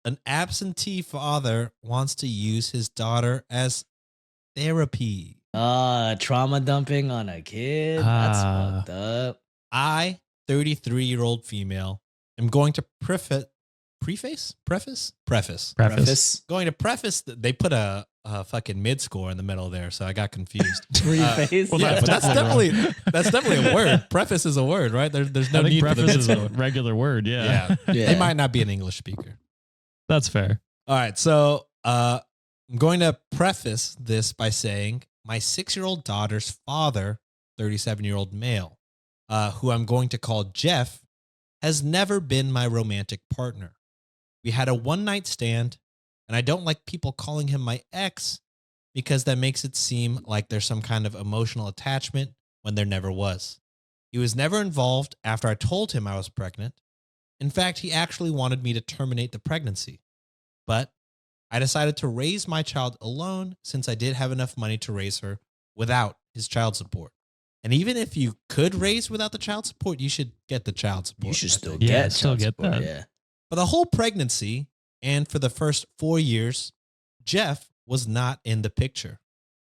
An absentee father wants to use his daughter as therapy. Trauma dumping on a kid. That's fucked up. I, 33-year-old female, am going to preface. Going to preface. They put a fucking mid score in the middle there, so I got confused. Preface. Well, yeah, but that's definitely a word. Preface is a word, right? There's no need for the preface mid is score. a regular word. Yeah. They might not be an English speaker. That's fair. All right, so I'm going to preface this by saying my 6-year-old daughter's father, 37-year-old male, who I'm going to call Jeff, has never been my romantic partner. We had a one-night stand, and I don't like people calling him my ex because that makes it seem like there's some kind of emotional attachment when there never was. He was never involved after I told him I was pregnant. In fact, he actually wanted me to terminate the pregnancy. But I decided to raise my child alone since I did have enough money to raise her without his child support. And even if you could raise without the child support, you should get the child support. You should still Yeah, get still child get support, that. Yeah. For the whole pregnancy and for the first 4 years, Jeff was not in the picture.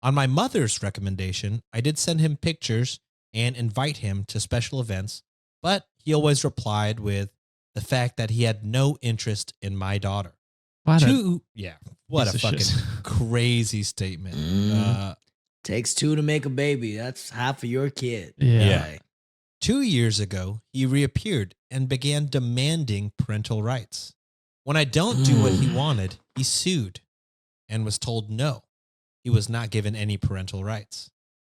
On my mother's recommendation, I did send him pictures and invite him to special events, but he always replied with the fact that he had no interest in my daughter. What a fucking crazy statement. Takes two to make a baby. That's half of your kid. Yeah. Right. 2 years ago, he reappeared and began demanding parental rights. When I don't do what he wanted, he sued and was told no. He was not given any parental rights.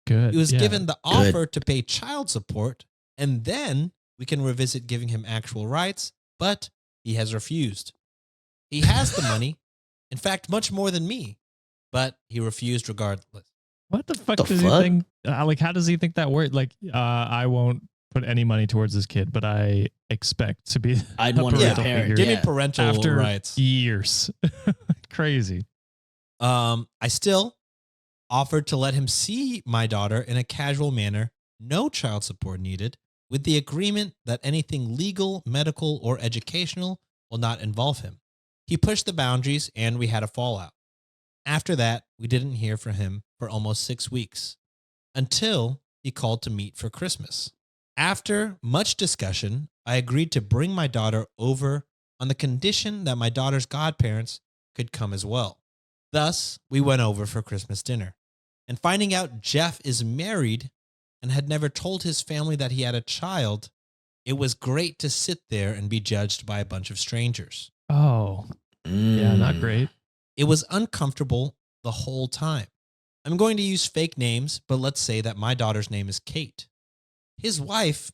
Good. He was given the offer to pay child support, and then we can revisit giving him actual rights, but he has refused. He has the money, in fact, much more than me, but he refused regardless. What the fuck does he think? How does he think that works? I won't put any money towards this kid, but I expect to be. I'd want to be a parent. Give me parental after rights. Years. Crazy. I still offered to let him see my daughter in a casual manner, no child support needed, with the agreement that anything legal, medical, or educational will not involve him. He pushed the boundaries and we had a fallout. After that, we didn't hear from him for almost 6 weeks until he called to meet for Christmas. After much discussion, I agreed to bring my daughter over on the condition that my daughter's godparents could come as well. Thus, we went over for Christmas dinner. And finding out Jeff is married and had never told his family that he had a child, it was great to sit there and be judged by a bunch of strangers. Oh, yeah, not great. It was uncomfortable the whole time. I'm going to use fake names, but let's say that my daughter's name is Kate. His wife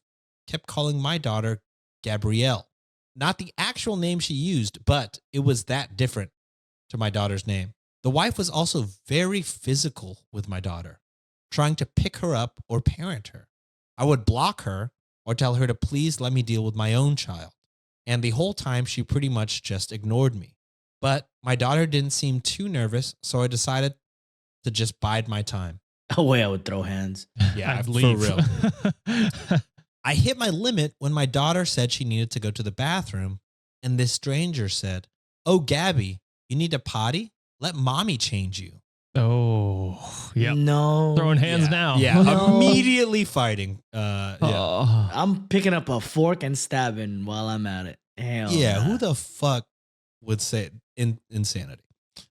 kept calling my daughter Gabrielle. Not the actual name she used, but it was that different to my daughter's name. The wife was also very physical with my daughter, trying to pick her up or parent her. I would block her or tell her to please let me deal with my own child. And the whole time she pretty much just ignored me. But my daughter didn't seem too nervous, so I decided to just bide my time. Oh, wait, I would throw hands. Yeah, for real. I hit my limit when my daughter said she needed to go to the bathroom, and this stranger said, "Oh, Gabby, you need to potty? Let mommy change you." Oh, yeah. No. Throwing hands now. Yeah, No. immediately fighting. I'm picking up a fork and stabbing while I'm at it. Hell nah. Who the fuck would say insanity?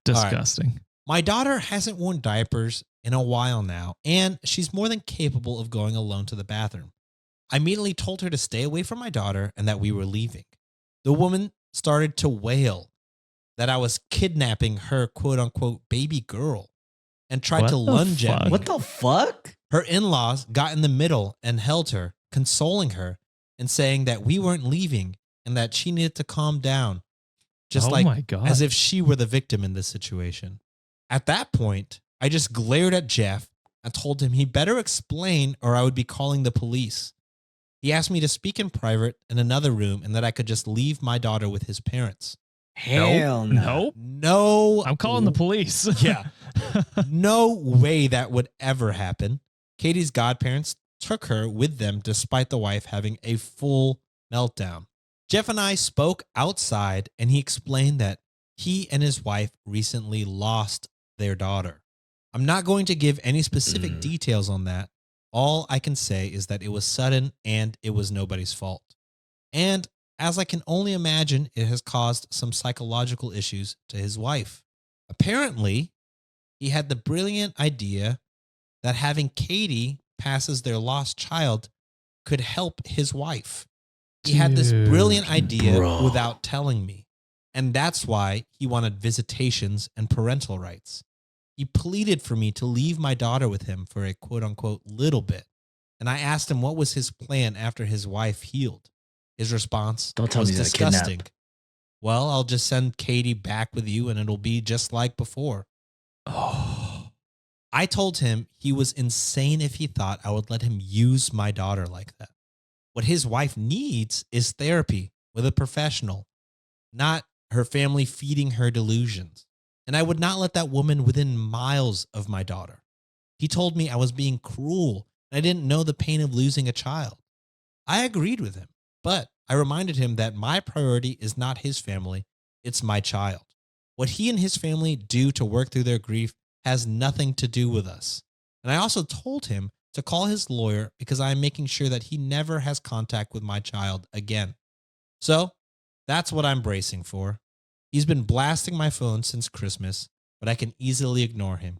Disgusting. Right. My daughter hasn't worn diapers in a while now, and she's more than capable of going alone to the bathroom. I immediately told her to stay away from my daughter and that we were leaving. The woman started to wail that I was kidnapping her quote-unquote baby girl and tried to lunge at me. What the fuck? Her in-laws got in the middle and held her, consoling her and saying that we weren't leaving and that she needed to calm down, just my God. as if she were the victim in this situation. At that point, I just glared at Jeff and told him he better explain or I would be calling the police. He asked me to speak in private in another room and that I could just leave my daughter with his parents. Hell no. No. I'm calling the police. Yeah. No way that would ever happen. Katie's godparents took her with them despite the wife having a full meltdown. Jeff and I spoke outside, and he explained that he and his wife recently lost their daughter. I'm not going to give any specific details on that. All I can say is that it was sudden and it was nobody's fault. And as I can only imagine, it has caused some psychological issues to his wife. Apparently, he had the brilliant idea that having Katie pass as their lost child could help his wife. He had this brilliant idea without telling me. And that's why he wanted visitations and parental rights. He pleaded for me to leave my daughter with him for a quote unquote little bit. And I asked him what was his plan after his wife healed. His response was disgusting. Well, I'll just send Katie back with you and it'll be just like before. Oh. I told him he was insane if he thought I would let him use my daughter like that. What his wife needs is therapy with a professional, not her family feeding her delusions. And I would not let that woman within miles of my daughter. He told me I was being cruel and I didn't know the pain of losing a child. I agreed with him, but I reminded him that my priority is not his family, it's my child. What he and his family do to work through their grief has nothing to do with us. And I also told him to call his lawyer because I am making sure that he never has contact with my child again. So that's what I'm bracing for. He's been blasting my phone since Christmas, but I can easily ignore him.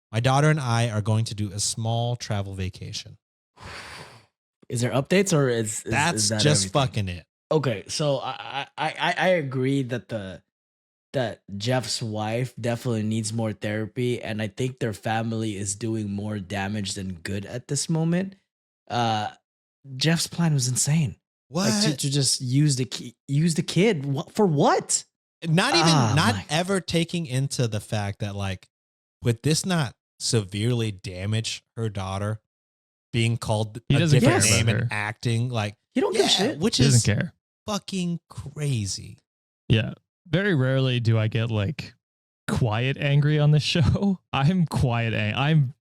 My daughter and I are going to do a small travel vacation. Is there updates or is that's is that just everything? Fucking it? Okay, so I agree that that Jeff's wife definitely needs more therapy, and I think their family is doing more damage than good at this moment. Jeff's plan was insane. What? Like to just use the kid for what? Not even ever taking into the fact that like, would this not severely damage her daughter being called a different name and acting like he don't give a shit, which he is doesn't care. Fucking crazy. Yeah. Very rarely do I get like quiet angry on this show. I'm quiet. I'm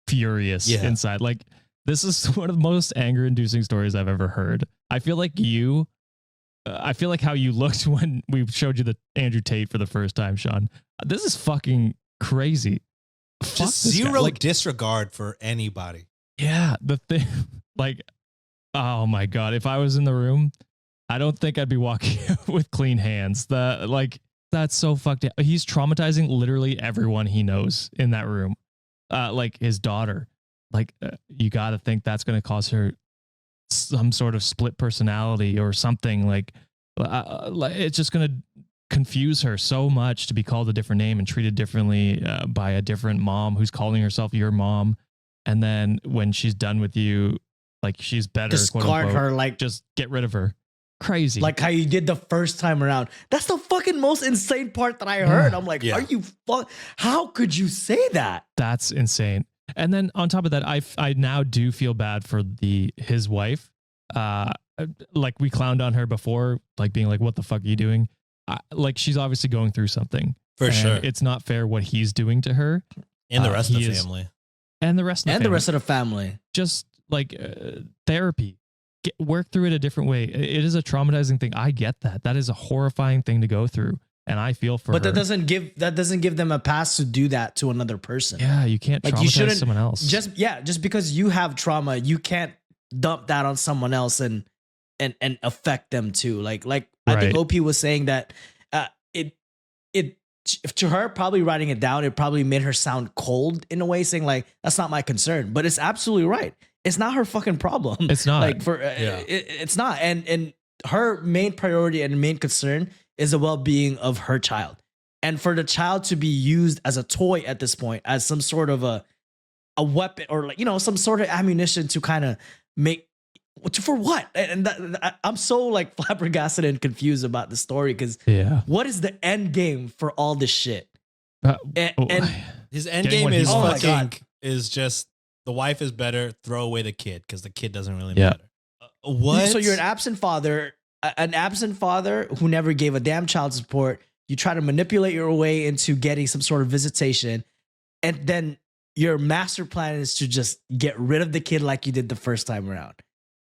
furious inside. Like this is one of the most anger inducing stories I've ever heard. I feel like I feel like how you looked when we showed you the Andrew Tate for the first time, Sean. This is fucking crazy. Just zero disregard for anybody. Yeah. The thing, like, oh my God. If I was in the room, I don't think I'd be walking with clean hands. That's so fucked up. He's traumatizing literally everyone he knows in that room. Like his daughter. Like you got to think that's going to cause her some sort of split personality or something. Like it's just going to confuse her so much to be called a different name and treated differently by a different mom who's calling herself your mom. And then when she's done with you, like she's better. Discard her, like just get rid of her. Crazy. Like how you did the first time around. That's the fucking most insane part that I heard. I'm like, are you how could you say that? That's insane. And then on top of that, I now do feel bad for his wife. Like we clowned on her before, like being like, what the fuck are you doing? Like she's obviously going through something. For sure. It's not fair what he's doing to her. And the rest of the family. And the rest of the family. And the rest of the family. Just like therapy. Work through it a different way. It is a traumatizing thing. I get that. That is a horrifying thing to go through. And I feel for her. But that doesn't give them a pass to do that to another person. Yeah, you can't traumatize someone else. Just because you have trauma, you can't dump that on someone else and affect them too. Like I think OP was saying that it to her, probably writing it down, it probably made her sound cold in a way, saying like, that's not my concern. But it's absolutely right. It's not her fucking problem. It's not. Like it's not. And her main priority and main concern is the well-being of her child. And for the child to be used as a toy at this point, as some sort of a weapon or like, some sort of ammunition to kind of make for what? And I'm so like flabbergasted and confused about the story because what is the end game for all this shit? And his end game is is just the wife is better, throw away the kid because the kid doesn't really matter. What? So you're an absent father who never gave a damn child support. You try to manipulate your way into getting some sort of visitation, and then your master plan is to just get rid of the kid like you did the first time around.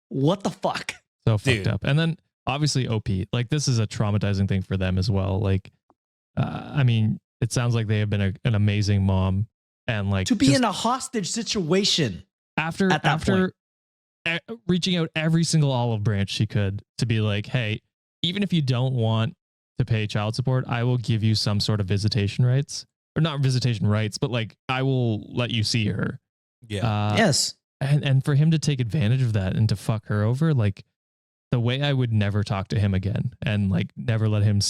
What the fuck? So fucked up. And then obviously OP. Like this is a traumatizing thing for them as well. Like, I mean, it sounds like they have been an amazing mom, and like To be in a hostage situation after at that point. reaching out every single olive branch she could to be like, hey, even if you don't want to pay child support, I will give you some sort of visitation rights, or not visitation rights, but like I will let you see her. Yeah. Yes. And for him to take advantage of that and to fuck her over, like the way I would never talk to him again and like never let him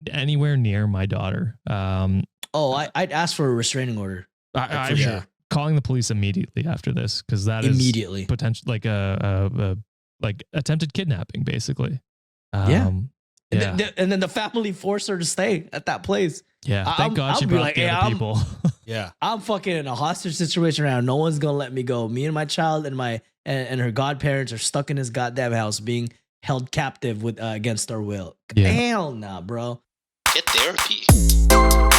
anywhere near my daughter. I'd ask for a restraining order. I'm sure. calling the police immediately after this, because that Immediately. is potential like a like attempted kidnapping, basically. Yeah. Yeah. And then the family forced her to stay at that place. Yeah. Thank God she I'll be brought like, the hey, other people. Yeah. I'm fucking in a hostage situation right now. No one's gonna let me go. Me and my child and her godparents are stuck in this goddamn house being held captive with against our will. Yeah. Hell nah, bro. Get therapy.